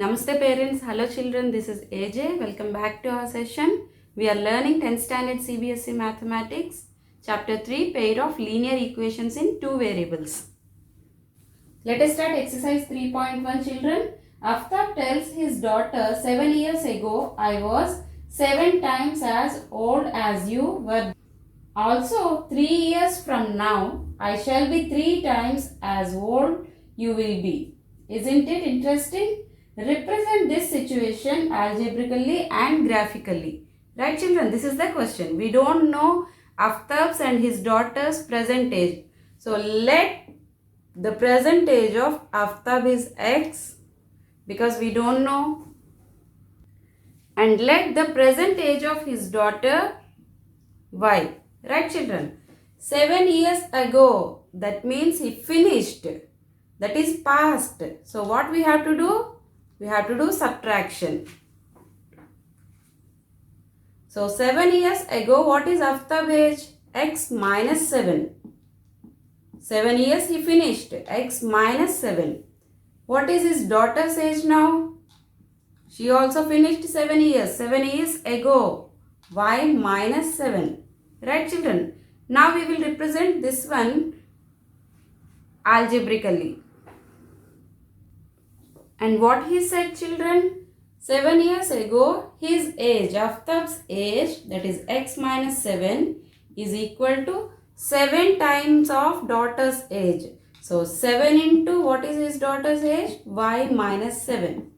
Namaste parents, hello children, this is AJ. Welcome back to our session. We are learning 10th standard CBSE Mathematics, Chapter 3, Pair of Linear Equations in Two Variables. Let us start exercise 3.1 children. Aftab tells his daughter, 7 years ago I was 7 times as old as you were. Also 3 years from now I shall be 3 times as old you will be. Isn't it interesting? Represent this situation algebraically and graphically. Right children, this is the question. We don't know Aftab's and his daughter's present age. So let the present age of Aftab is X because we don't know. And let the present age of his daughter Y. Right children? 7 years ago, that means he finished. That is past. So what we have to do? We have to do subtraction. So 7 years ago, what is Aftab age? X minus 7. 7 years he finished. X minus 7. What is his daughter's age now? She also finished 7 years. 7 years ago. Y minus 7. Right children? Now we will represent this one algebraically. And what he said children? 7 years ago his age, Aftab's age, that is X minus 7 is equal to 7 times of daughter's age. So 7 into what is his daughter's age? Y minus 7.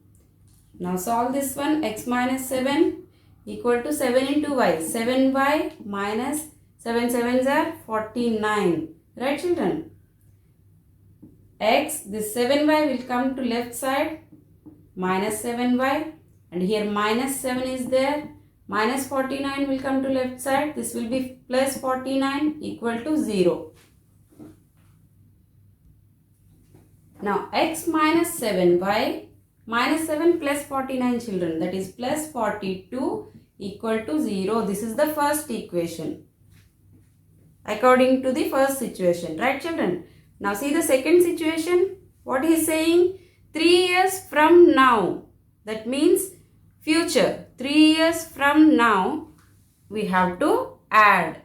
Now solve this one. X minus 7 equal to 7 into Y. 7Y minus 7 7s are 49. Right children? X, this 7y will come to left side, minus 7y, and here minus 7 is there, minus 49 will come to left side, this will be plus 49 equal to 0. Now x minus 7y minus 7 plus 49 children, that is plus 42 equal to 0. This is the first equation according to the first situation, right children? Now see the second situation. What he is saying? 3 years from now. That means future. 3 years from now we have to add.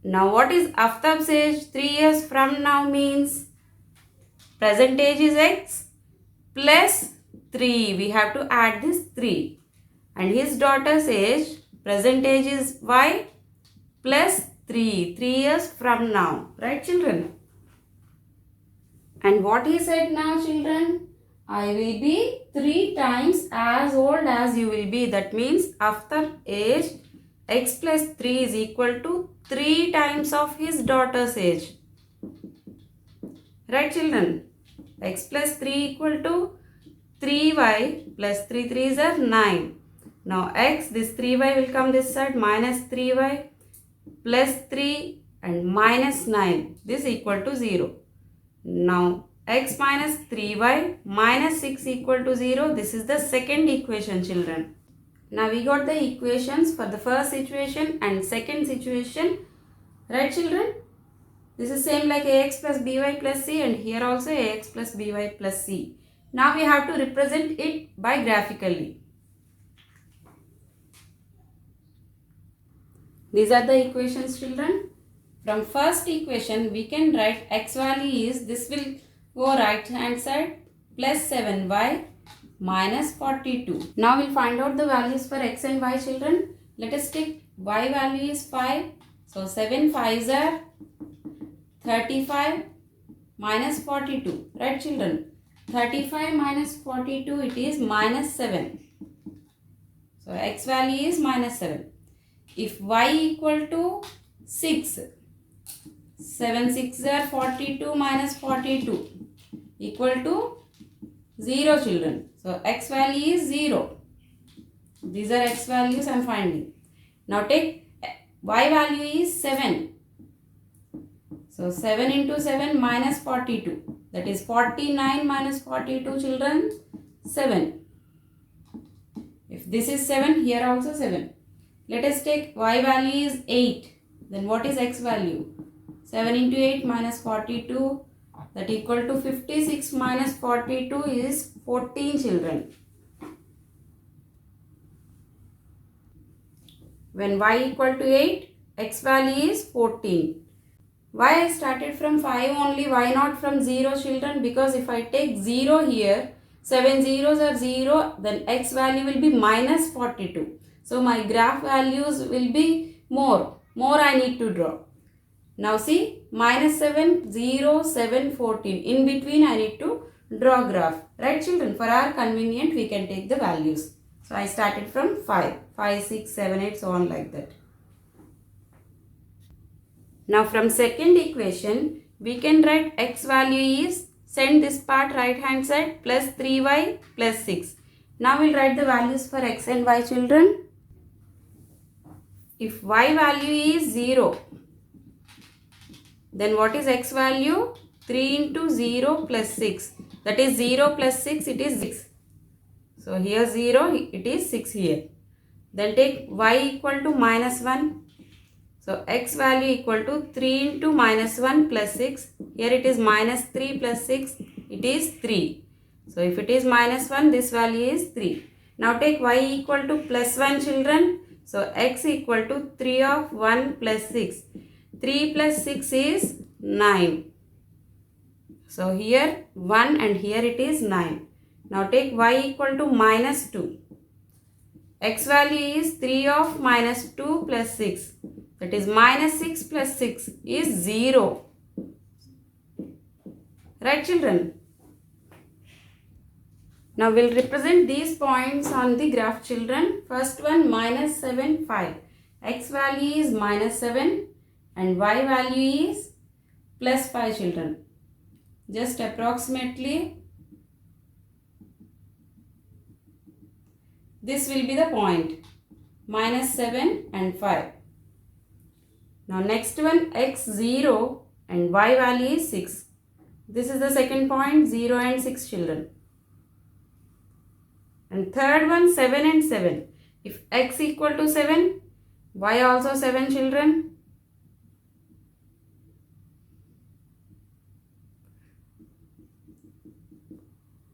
Now what is Aftab's age? 3 years from now means present age is X plus 3. We have to add this 3. And his daughter's age, present age is Y plus 3 years from now. Right children? And what he said now children? I will be 3 times as old as you will be. That means after age X plus 3 is equal to 3 times of his daughter's age. Right children? X plus 3 equal to 3y plus 3 3s are 9. Now x, this 3y will come this side, minus 3y plus 3 and minus 9. This equal to 0. Now x minus 3y minus 6 equal to 0. This is the second equation children. Now we got the equations for the first situation and second situation. Right children? This is same like ax plus by plus c, and here also ax plus by plus c. Now we have to represent it by graphically. These are the equations children. From first equation we can write x value is, this will go right hand side, plus 7y minus 42. Now we'll find out the values for x and y children. Let us take y value is 5. So 7 5s are 35 minus 42. Right children? 35 minus 42, it is minus 7. So x value is minus 7. If y equal to 6, 7 6 are 42 minus 42 equal to 0 children. So x value is 0. These are x values I am finding. Now take y value is 7. So 7 into 7 minus 42. That is 49 minus 42 children, 7. If this is 7, here also 7. Let us take y value is 8. Then what is x value? 7 into 8 minus 42, that equal to 56 minus 42 is 14 children. When y equal to 8, x value is 14. Why I started from 5 only, why not from 0 children? Because if I take 0 here, 7 zeros are 0, then x value will be minus 42. So my graph values will be more I need to draw. Now see, minus 7, 0, 7, 14. In between I need to draw graph. Right children? For our convenient we can take the values. So I started from 5, 5, 6, 7, 8, so on like that. Now from second equation, we can write x value is, send this part right hand side, plus 3y plus 6. Now we'll write the values for x and y children. If y value is 0, then what is x value? 3 into 0 plus 6. That is 0 plus 6, it is 6. So here 0, it is 6 here. Then take y equal to minus 1. So x value equal to 3 into minus 1 plus 6. Here it is minus 3 plus 6. It is 3. So if it is minus 1, this value is 3. Now take y equal to plus 1 children. So x equal to 3 of 1 plus 6. 3 plus 6 is 9. So here 1 and here it is 9. Now take y equal to minus 2. X value is 3 of minus 2 plus 6. That is minus 6 plus 6 is 0. Right children? Now we'll represent these points on the graph children. First one minus 7, 5. X value is minus 7 and y value is plus 5 children. Just approximately this will be the point. Minus 7 and 5. Now next one x 0 and y value is 6. This is the second point, 0 and 6 children. And third one 7 and 7. If x equal to 7, y also 7 children.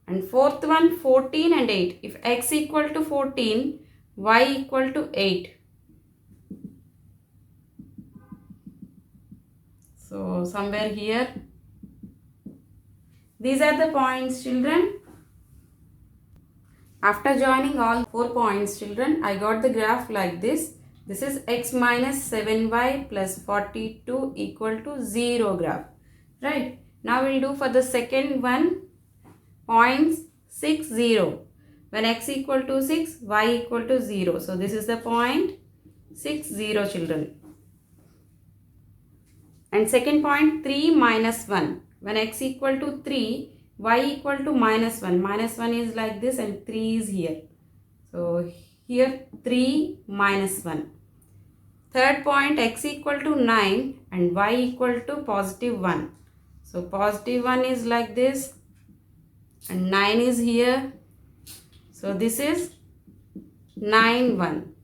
And fourth one 14 and 8. If x equal to 14, y equal to 8. So somewhere here. These are the points children. After joining all 4 points children, I got the graph like this. This is x minus 7y plus 42 equal to 0 graph. Right. Now we'll do for the second one. Points 6, 0. When x equal to 6, y equal to 0. So this is the point 6, 0 children. And second point 3 minus 1. When x equal to 3, y equal to minus 1. Minus 1 is like this and 3 is here. So here 3 minus 1. Third point x equal to 9 and y equal to positive 1. So positive 1 is like this. And 9 is here. So this is 9, 1.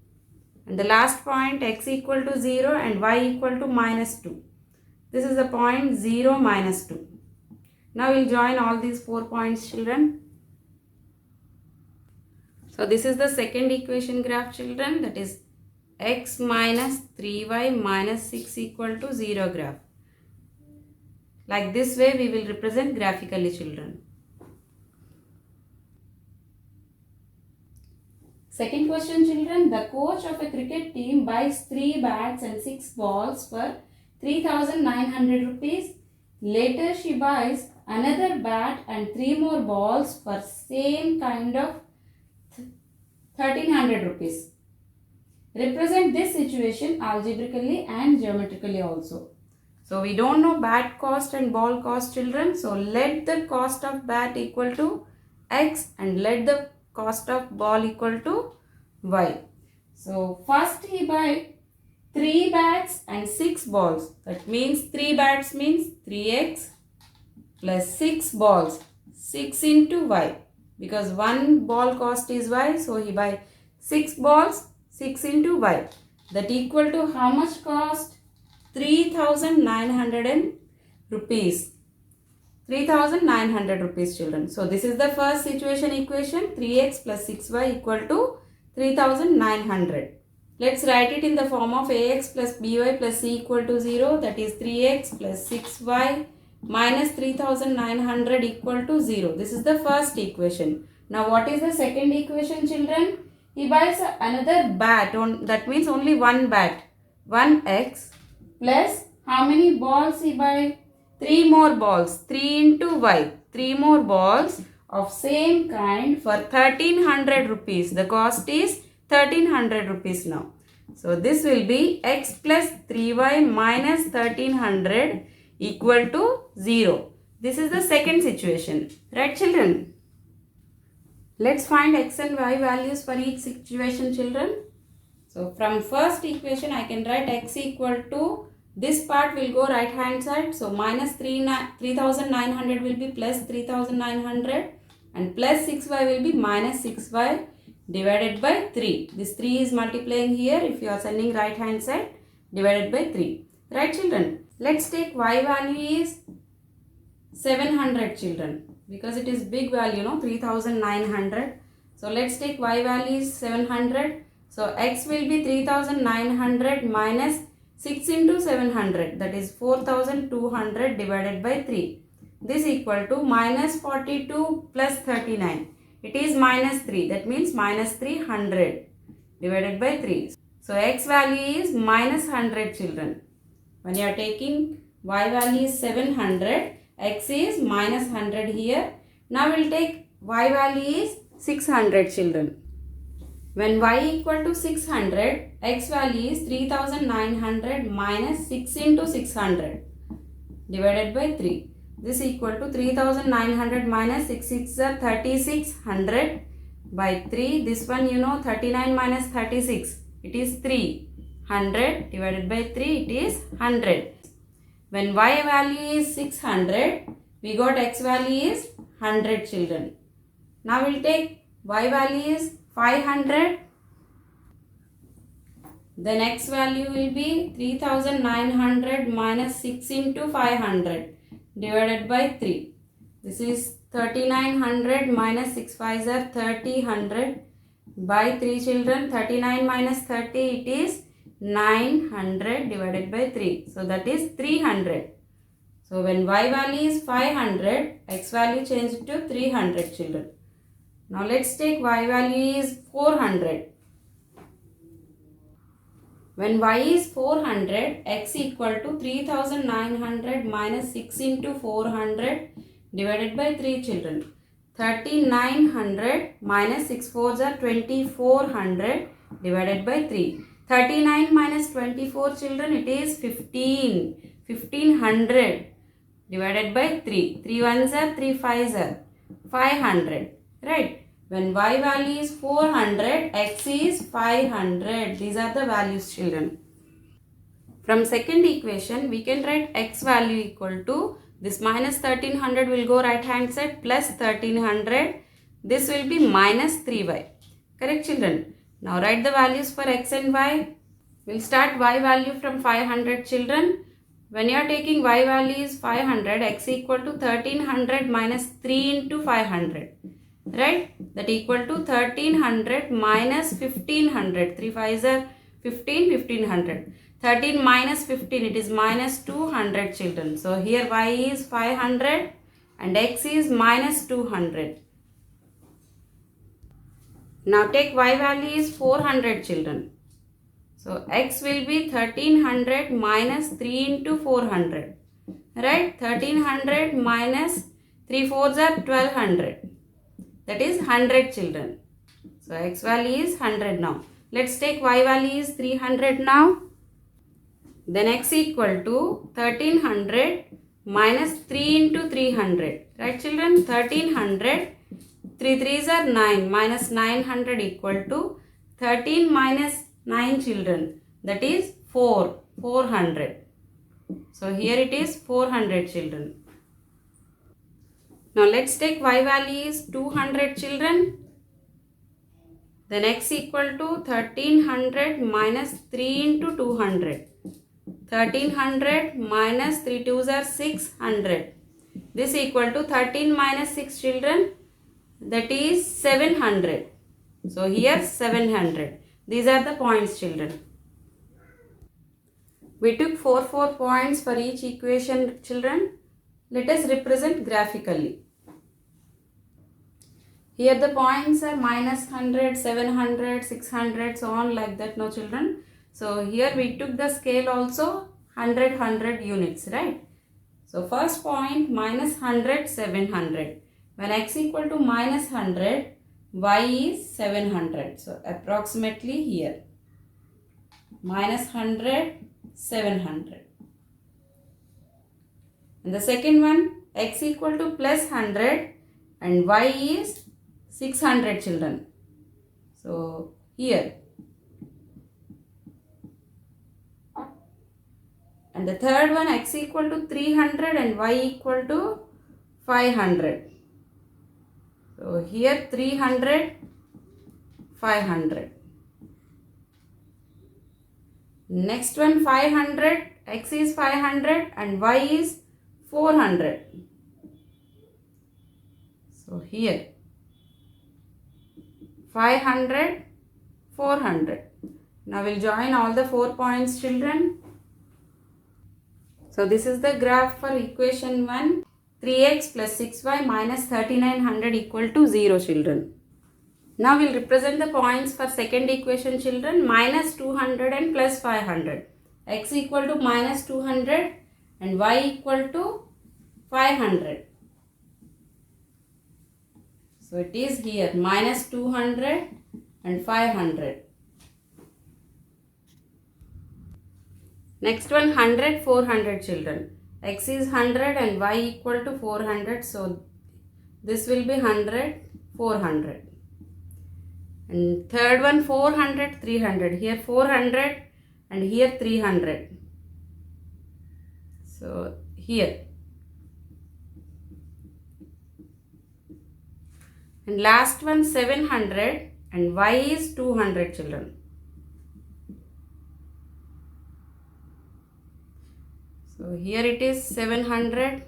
And the last point x equal to 0 and y equal to minus 2. This is the point 0, minus 2. Now we'll join all these 4 points children. So this is the second equation graph children, that is x minus 3y minus 6 equal to 0 graph. Like this way we will represent graphically children. Second question children, the coach of a cricket team buys 3 bats and 6 balls for 3,900 rupees. Later she buys another bat and 3 more balls for same kind of 1,300 rupees. Represent this situation algebraically and geometrically also. So we don't know bat cost and ball cost children. So let the cost of bat equal to x and let the cost of ball equal to y. So first he buy 3 bats and 6 balls. That means 3 bats means 3x plus 6 balls 6 into y. Because 1 ball cost is y. So he buy 6 balls 6 into y. That equal to how much cost? 3,900 rupees. 3,900 rupees, children. So this is the first situation equation. 3x plus 6y equal to 3,900. Let's write it in the form of ax plus by plus c equal to 0. That is 3x plus 6y minus 3,900 equal to 0. This is the first equation. Now what is the second equation, children? He buys another bat. That means only one bat. 1x plus how many balls he buys? 3 more balls. 3 into y. 3 more balls of same kind for 1,300 rupees. The cost is 1,300 rupees now. So this will be x plus 3y minus 1,300 equal to 0. This is the second situation. Right, children? Let's find x and y values for each situation, children. So from first equation I can write x equal to, this part will go right hand side. So minus 3,900 will be plus 3,900 and plus 6y will be minus 6y divided by 3. This 3 is multiplying here if you are sending right hand side, divided by 3. Right, children? Let's take y value is 700, children, because it is big value, 3,900. So let's take y value is 700. So x will be 3,900 minus 6 into 700, that is 4,200 divided by 3. This equal to minus 42 plus 39. It is minus 3, that means minus 300 divided by 3. So x value is minus 100, children. When you are taking y value is 700, x is minus 100 here. Now we will take y value is 600, children. When y equal to 600, x value is 3,900 minus 6 into 600 divided by 3. This equal to 3,900 minus 6 is 3,600 by 3. This one 39 minus 36. It is 300 divided by 3. It is 100. When y value is 600, we got x value is 100, children. Now we will take y value is 500. Then x value will be 3,900 minus 6 into 500 divided by 3. This is 3,900 minus 6 5s are 3,000 by 3, children. 39 minus 30, it is 900 divided by 3. So that is 300. So when y value is 500, x value changed to 300, children. Now let's take y value is 400. When y is 400, x equal to 3,900 minus 6 into 400 divided by 3, children. 3,900 minus 6 4s are 2,400 divided by 3. 39 minus 24, children, it is 1,500 divided by 3. 3 1s are 3 5s are 500. Right? When y value is 400, x is 500. These are the values, children. From second equation, we can write x value equal to, this minus 1,300 will go right hand side, plus 1,300. This will be minus 3y. Correct, children? Now write the values for x and y. We will start y value from 500, children. When you are taking y value is 500, x equal to 1,300 minus 3 into 500. Right? That equal to 1,300 minus 1,500. 3 5s are 15, 1,500. 13 minus 15, it is minus 200, children. So here y is 500 and x is minus 200. Now take y value is 400, children. So x will be 1,300 minus 3 into 400. Right? 1,300 minus 3 4s are 1,200. That is 100, children. So x value is 100 now. Let's take y value is 300 now. Then x equal to 1,300 minus 3 into 300. Right, children? 1,300. 3 3s are 9. Minus 900 equal to 13 minus 9, children. That is 4. 400. So here it is 400, children. Now let's take y value is 200, children. Then x equal to 1,300 minus 3 into 200. 1,300 minus 3 2s are 600. This equal to 13 minus 6 children, that is 700. So here 700. These are the points children. We took 4 points for each equation children. Let us represent graphically. Here the points are minus 100, 700, 600, so on like that, no children. So here we took the scale also 100 units, right? So first point minus 100, 700. When x equal to minus 100, y is 700. So approximately here minus 100, 700. And the second one, x equal to plus 100 and y is 600 children. So here. And the third one, x equal to 300 and y equal to 500. So here 300, 500. Next one 500, x is 500 and y is 400. So here 500, 400. Now we'll join all the 4 points children. So this is the graph for equation 1. 3x plus 6y minus 3900 equal to 0 children. Now we'll represent the points for second equation children. Minus 200 and plus 500. X equal to minus 200 and y equal to 500. So it is here minus 200 and 500. Next one 100, 400 children. X is 100 and y equal to 400. So this will be 100, 400. And third one 400, 300. Here 400 and here 300. So here. And last one 700 and y is 200 children. So here it is 700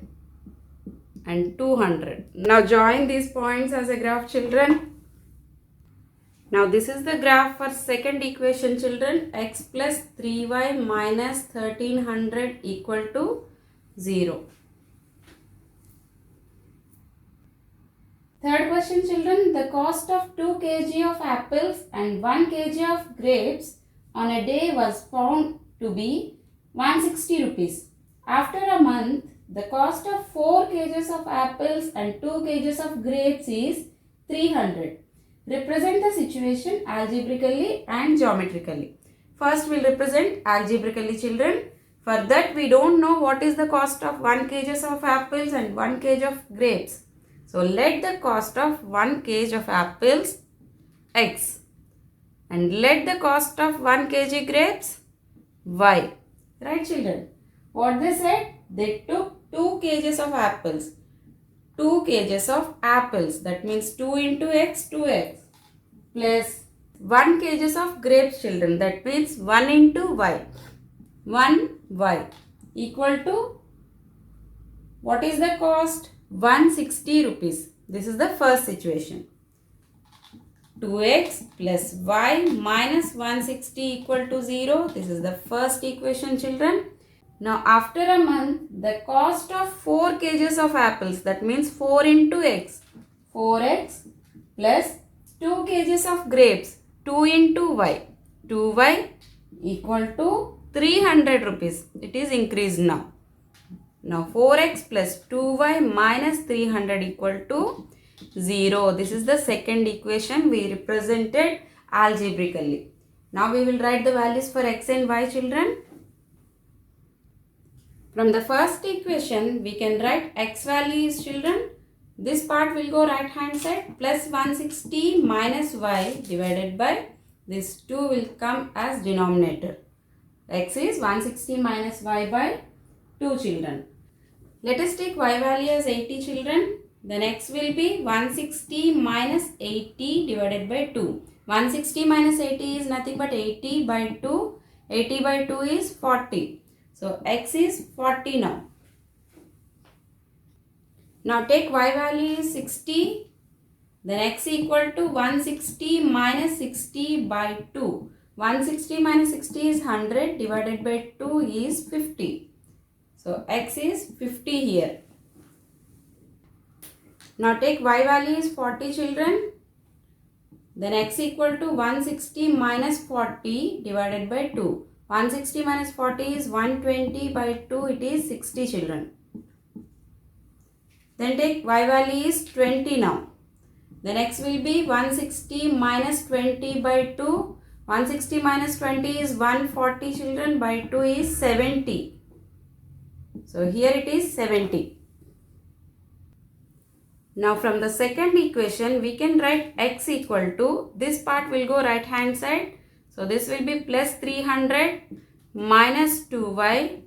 and 200. Now join these points as a graph children. Now this is the graph for second equation children. X plus 3y minus 1300 equal to 0. Third question children. The cost of 2 kg of apples and 1 kg of grapes on a day was found to be 160 rupees. After a month, the cost of 4 kgs of apples and 2 kgs of grapes is 300. Represent the situation algebraically and geometrically. First we will represent algebraically children. For that we don't know what is the cost of 1 kg of apples and 1 kg of grapes. So let the cost of 1 kg of apples x and let the cost of 1 kg grapes y. Right children? What they said? They took 2 kgs of apples. 2 kgs of apples, that means 2 into x, 2x, plus 1 kgs of grapes children, that means 1 into y, 1y, equal to, what is the cost? 160 rupees. This is the first situation. 2x plus y minus 160 equal to 0. This is the first equation children. Now after a month, the cost of 4 kgs of apples, that means 4 into x, 4x plus 2 kgs of grapes, 2 into y, 2y equal to 300 rupees. It is increased now. Now 4x plus 2y minus 300 equal to 0. This is the second equation we represented algebraically. Now we will write the values for x and y children. From the first equation, we can write x value is children. This part will go right hand side, plus 160 minus y divided by this 2 will come as denominator. X is 160 minus y by 2 children. Let us take y value as 80 children. Then x will be 160 minus 80 divided by 2. 160 minus 80 is nothing but 80 by 2. 80 by 2 is 40. So x is 40 now. Now take y value is 60. Then x equal to 160 minus 60 by 2. 160 minus 60 is 100 divided by 2 is 50. So x is 50 here. Now take y value is 40 children. Then x equal to 160 minus 40 divided by 2. 160 minus 40 is 120 by 2, it is 60 children. Then take y value is 20 now. Then x will be 160 minus 20 by 2. 160 minus 20 is 140 children, by 2 is 70. So here it is 70. Now from the second equation we can write x equal to, this part will go right hand side. So this will be plus 300 minus 2y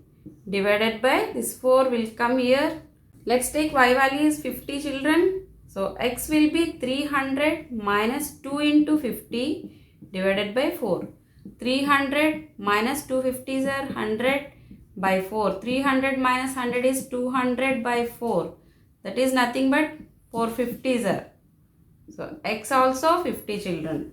divided by this 4 will come here. Let's take y value is 50 children. So x will be 300 minus 2 into 50 divided by 4. 300 minus 250s are 100 by 4. 300 minus 100 is 200 by 4. That is nothing but 450s are. So x also 50 children.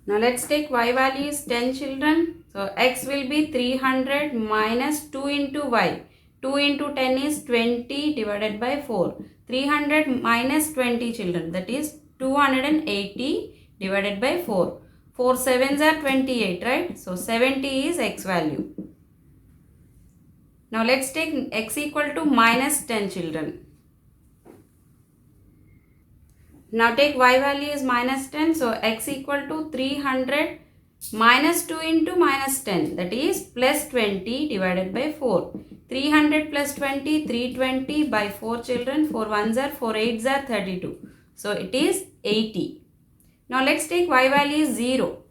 Now let's take y value is 10 children. So x will be 300 minus 2 into y. 2 into 10 is 20 divided by 4. 300 minus 20 children, that is 280 divided by 4. 4 sevens are 28, right? So 70 is x value. Now let's take x equal to minus 10 children. Now take y value is minus 10. So x equal to 300 minus 2 into minus 10, that is plus 20 divided by 4. 300 plus 20, 320 by 4 children. 4 ones are 4 eights are 32. So it is 80. Now let's take y value is 0.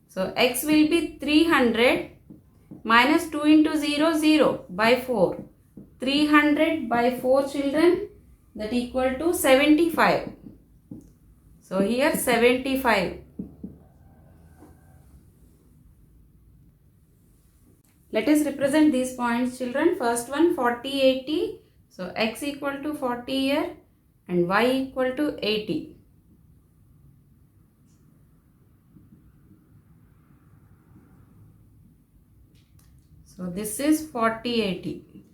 So x will be 300 minus 2 into 0, 0 by 4. 300 by 4 children, that equal to 75. So here 75. Let us represent these points children. First one 40, 80. So x equal to 40 here and y equal to 80. So this is 40, 80.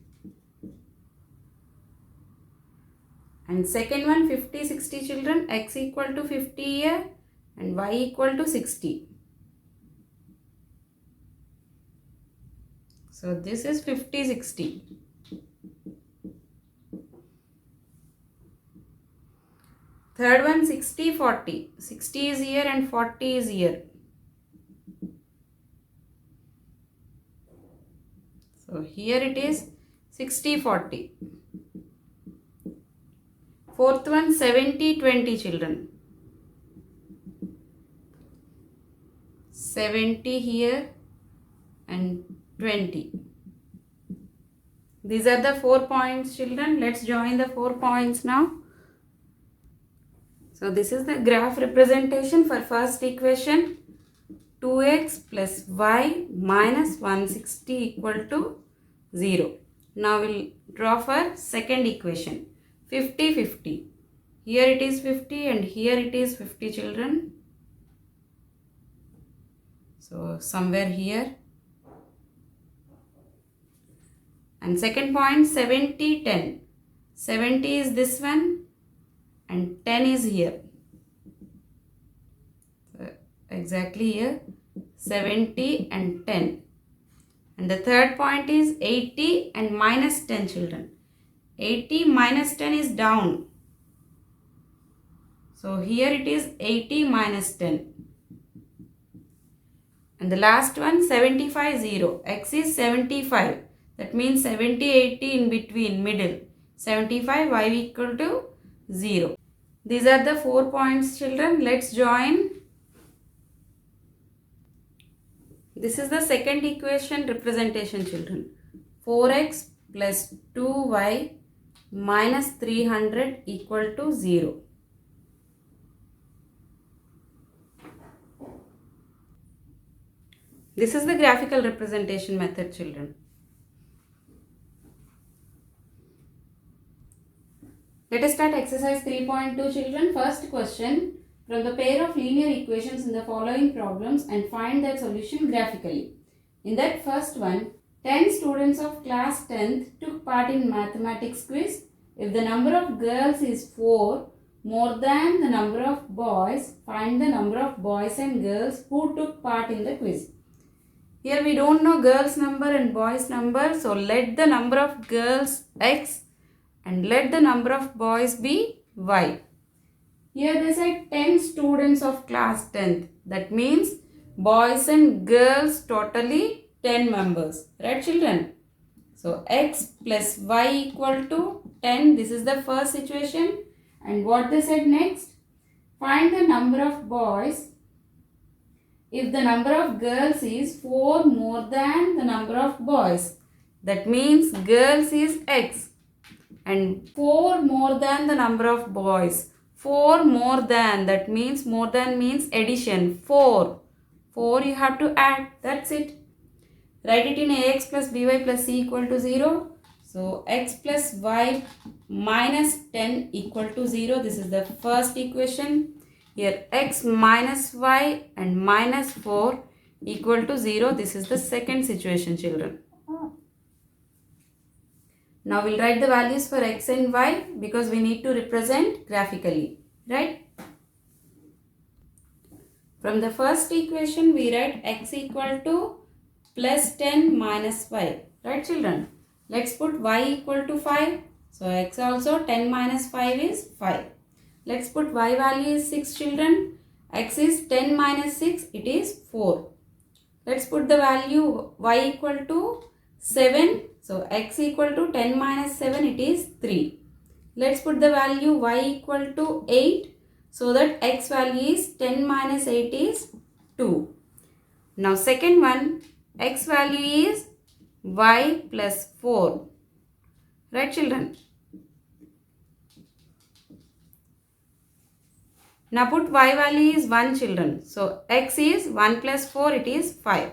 And second one 50, 60 children. X equal to 50 here and y equal to 60. So this is 50, 60. Third one 60, 40. 60 is here and 40 is here. So here it is 60, 40. Fourth one 70, 20 children. 70 here and 20. These are the 4 points children. Let's join the 4 points now. So this is the graph representation for first equation. 2x plus y minus 160 equal to 0. Now we'll draw for second equation. 50, 50. Here it is 50 and here it is 50 children. So somewhere here. And second point 70, 10. 70 is this one and 10 is here. So exactly here 70 and 10. And the third point is 80 and minus 10 children. 80 minus 10 is down. So here it is 80 minus 10. And the last one 75, 0. X is 75. That means 70, 80 in between, middle. 75, y equal to 0. These are the 4 points children. Let's join. This is the second equation representation children. 4x plus 2y minus 300 equal to 0. This is the graphical representation method children. Let us start exercise 3.2 children. First question. From the pair of linear equations in the following problems and find their solution graphically. In that first one, 10 students of class 10th took part in mathematics quiz. If the number of girls is 4 more than the number of boys, find the number of boys and girls who took part in the quiz. Here we don't know girls number and boys number, so let the number of girls x and let the number of boys be y. Here they said 10 students of class 10th. That means boys and girls totally 10 members. Right children? So x plus y equal to 10. This is the first situation. And what they said next? Find the number of boys if the number of girls is 4 more than the number of boys. That means girls is x and 4 more than the number of boys. 4 more than, that means more than means addition. 4 you have to add, that's it. Write it in ax plus by plus c equal to 0. So x plus y minus 10 equal to 0. This is the first equation. Here x minus y and minus 4 equal to 0. This is the second situation children. Now we'll write the values for x and y because we need to represent graphically, right? From the first equation we write x equal to plus 10 minus 5, right children? Let's put y equal to 5. So x also 10 minus 5 is 5. Let's put y value is 6 children. X is 10 minus 6, it is 4. Let's put the value y equal to 7. So x equal to 10 minus 7, it is 3. Let's put the value y equal to 8. So that x value is 10 minus 8 is 2. Now second one, x value is y plus 4. Right children? Now put y value is 1 children. So x is 1 plus 4, it is 5.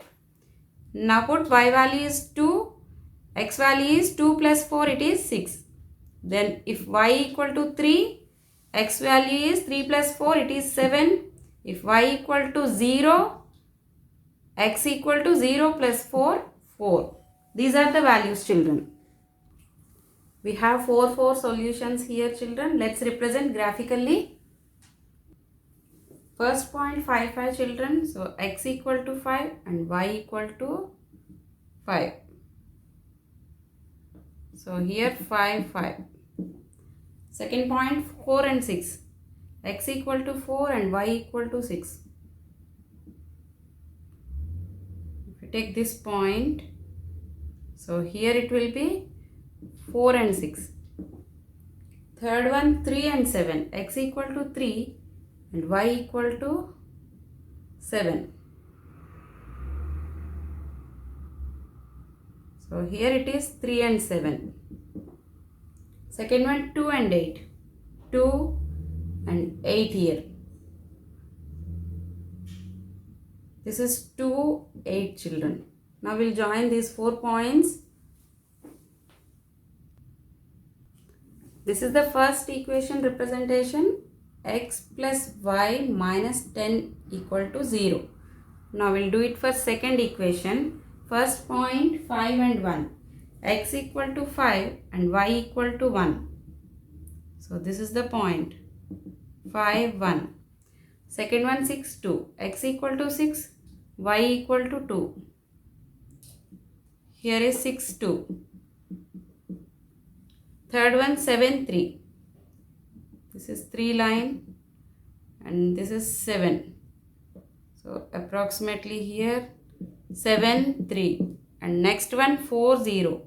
Now put y value is 2. X value is 2 plus 4, it is 6. Then if y equal to 3, x value is 3 plus 4, it is 7. If y equal to 0, x equal to 0 plus 4, 4. These are the values children. We have 4 solutions here children. Let's represent graphically. First point 5 children. So x equal to 5 and y equal to 5. So here 5. Second point 4 and 6. X equal to 4 and y equal to 6. If you take this point, so here it will be 4 and 6. Third one 3 and 7. X equal to 3 and y equal to 7. So here it is 3 and 7. Second one 2 and 8. 2 and 8 here. This is 2, 8 children. Now we'll join these 4 points. This is the first equation representation. X plus y minus 10 equal to 0. Now we'll do it for second equation. First point 5 and 1. X equal to 5 and y equal to 1. So this is the point. 5, 1. Second one 6, 2. X equal to 6, y equal to 2. Here is 6, 2. Third one 7, 3. This is 3 line and this is 7. So approximately here 7, 3. And next one 4, 0.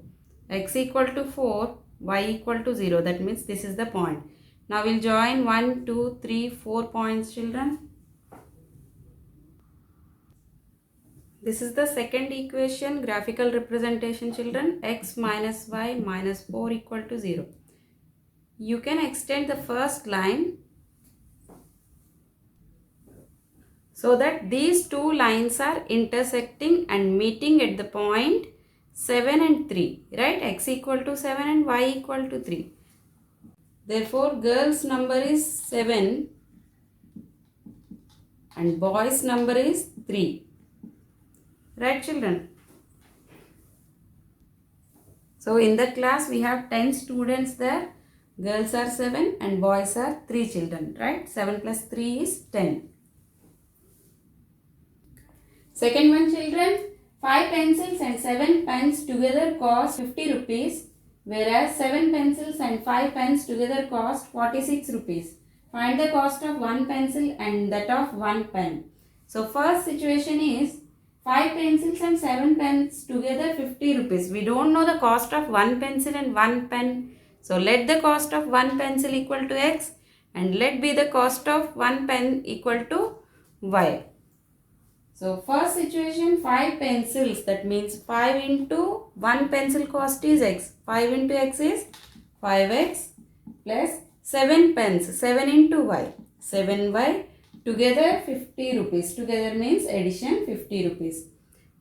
X equal to 4, y equal to 0. That means this is the point. Now we'll join 1, 2, 3, 4 points children. This is the second equation, graphical representation children. X minus y minus 4 equal to 0. You can extend the first line so that these two lines are intersecting and meeting at the point 7 and 3, right? X equal to 7 and y equal to 3. Therefore, girls number is 7 and boys number is 3. Right, children? So, in the class we have 10 students there. Girls are 7 and boys are 3 children. Right? 7 plus 3 is 10. Second one, children. 5 pencils and 7 pens together cost 50 rupees. Whereas 7 pencils and 5 pens together cost 46 rupees. Find the cost of 1 pencil and that of 1 pen. So first situation is 5 pencils and 7 pens together 50 rupees. We don't know the cost of 1 pencil and 1 pen. So let the cost of 1 pencil equal to x and let be the cost of 1 pen equal to y. So first situation, 5 pencils, that means 5 into 1 pencil cost is x. 5 into x is 5x plus 7 pens, 7 into y, 7y, together 50 rupees. Together means addition 50 rupees.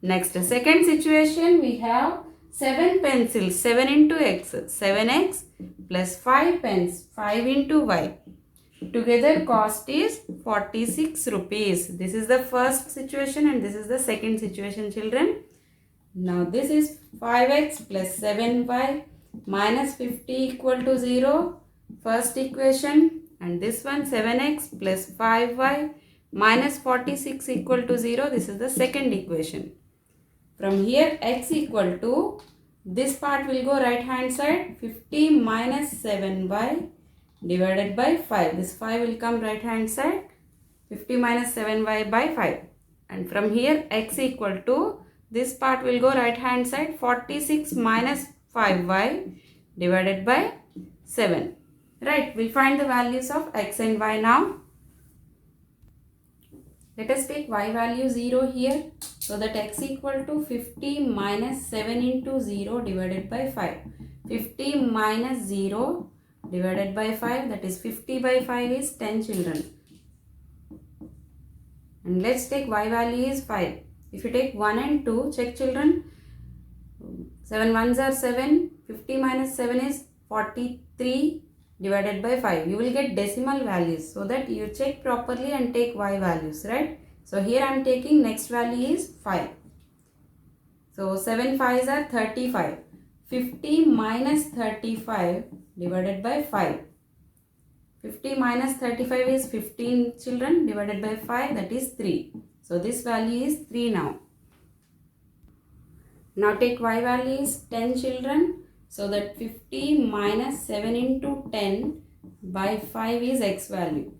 Next, second situation, we have 7 pencils, 7 into x, 7x plus 5 pens, 5 into y. Together cost is 46 rupees. This is the first situation and this is the second situation, children. Now this is 5x plus 7y minus 50 equal to 0. First equation, and this one 7x plus 5y minus 46 equal to 0. This is the second equation. From here x equal to, this part will go right hand side, 50 minus 7y divided by 5. This 5 will come right hand side, 50 minus 7y by 5. And from here x equal to, this part will go right hand side, 46 minus 5y divided by 7. Right, we'll find the values of x and y now. Let us take y value 0 here. So that x equal to 50 minus 7 into 0 divided by 5. 50 minus 0 divided by 5, that is 50 by 5 is 10 children. And let's take y value is 5. If you take 1 and 2, check children. 7 ones are 7. 50 minus 7 is 43 divided by 5. You will get decimal values, so that you check properly and take y values, right? So here I am taking next value is 5. So 7 5s are 35. 50 minus 35 divided by 5. 50 minus 35 is 15 children, divided by 5, that is 3. So this value is 3 now. Now take y value is 10 children. So that 50 minus 7 into 10 by 5 is x value.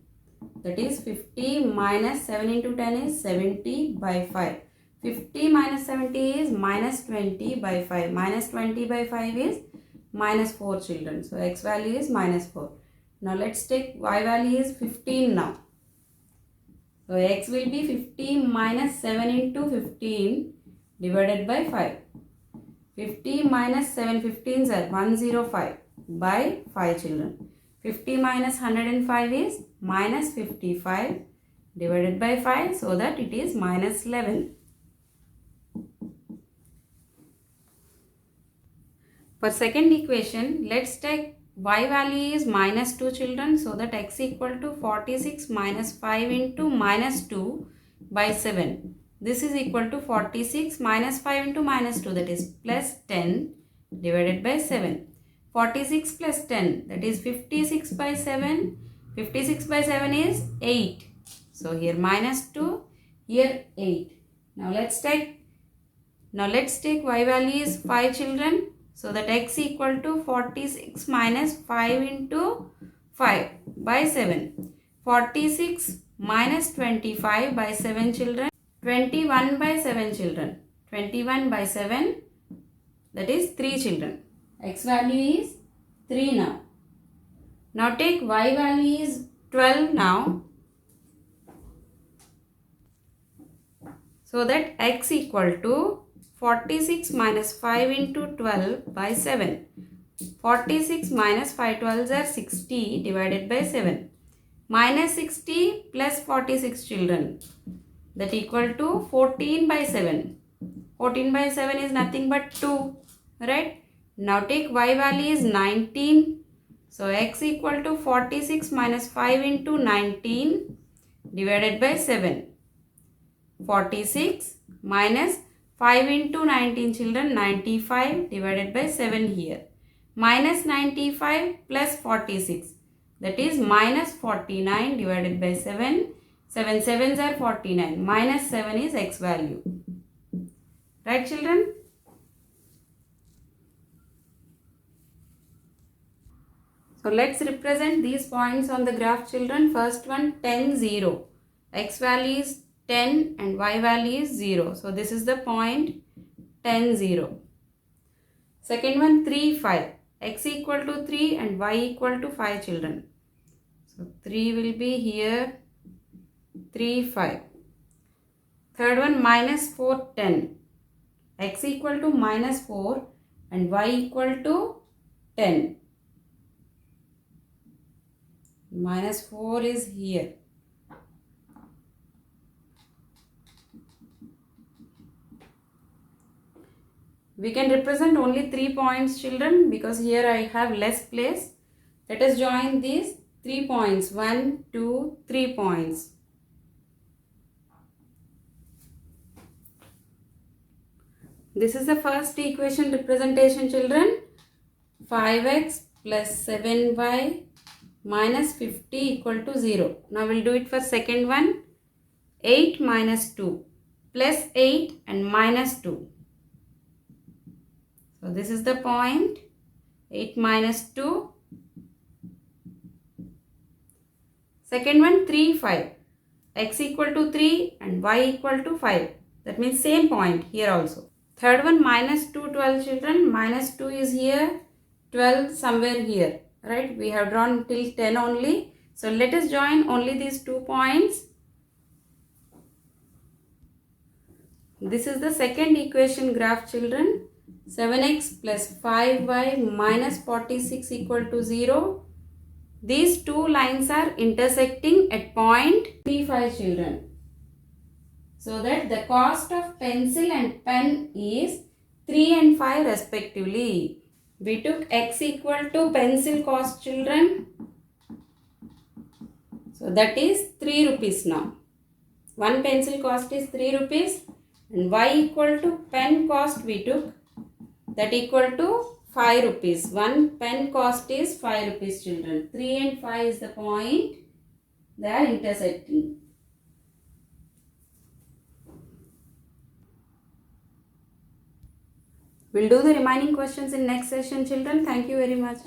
That is 50 minus 7 into 10 is 70 by 5. 50 minus 70 is minus 20 by 5. Minus 20 by 5 is minus 4 children. So x value is minus 4. Now let's take y value is 15 now. So x will be 50 minus 7 into 15 divided by 5. 50 minus 7 15s are 105 by 5 children. 50 minus 105 is minus 55 divided by 5, so that it is minus 11. For second equation, let's take y value is minus 2 children, so that x equal to 46 minus 5 into minus 2 by 7. This is equal to 46 minus 5 into minus 2, that is plus 10 divided by 7. 46 plus 10, that is 56 by 7. 56 by 7 is 8. So here minus 2, here 8. Now let's take y value is 5 children. So that x equal to 46 minus 5 into 5 by 7. 46 minus 25 by 7 children. 21 by 7 children. 21 by 7, that is 3 children. X value is 3 now. Now take y value is 12 now. So that x equal to 46 minus 5 into 12 by 7. 46 minus 5 12s are 60 divided by 7. Minus 60 plus 46 children. That equal to 14 by 7. 14 by 7 is nothing but 2. Right? Now take y value is 19. So x equal to 46 minus 5 into 19 divided by 7. 46 minus 5 into 19 children, 95 divided by 7 here. Minus 95 plus 46, that is minus 49 divided by 7. 7 sevens are 49. Minus 7 is x value. Right children? So let's represent these points on the graph children. First one 10, 0. X value is 10 and y value is 0. So this is the point 10, 0. Second one 3, 5. X equal to 3 and y equal to 5 children. So 3 will be here, 3, 5. Third one minus 4, 10. X equal to minus 4 and y equal to 10. Minus 4 is here. We can represent only 3 points children because here I have less place. Let us join these 3 points. 1, 2, 3 points. This is the first equation representation children. 5x plus 7y minus 50 equal to 0. Now we will do it for second one. 8 minus 2 plus 8 and minus 2. So this is the point 8 minus 2. Second one 3, 5. X equal to 3 and y equal to 5. That means same point here also. Third one minus 2, 12 children. Minus 2 is here. 12 somewhere here. Right? We have drawn till 10 only. So let us join only these 2 points. This is the second equation graph children. 7x plus 5y minus 46 equal to 0. These two lines are intersecting at point 35 children. So that the cost of pencil and pen is 3 and 5 respectively. We took x equal to pencil cost children. So that is 3 rupees now. One pencil cost is 3 rupees and y equal to pen cost we took. That equal to 5 rupees. One pen cost is 5 rupees children. 3 and 5 is the point. They are intersecting. We'll do the remaining questions in next session children. Thank you very much.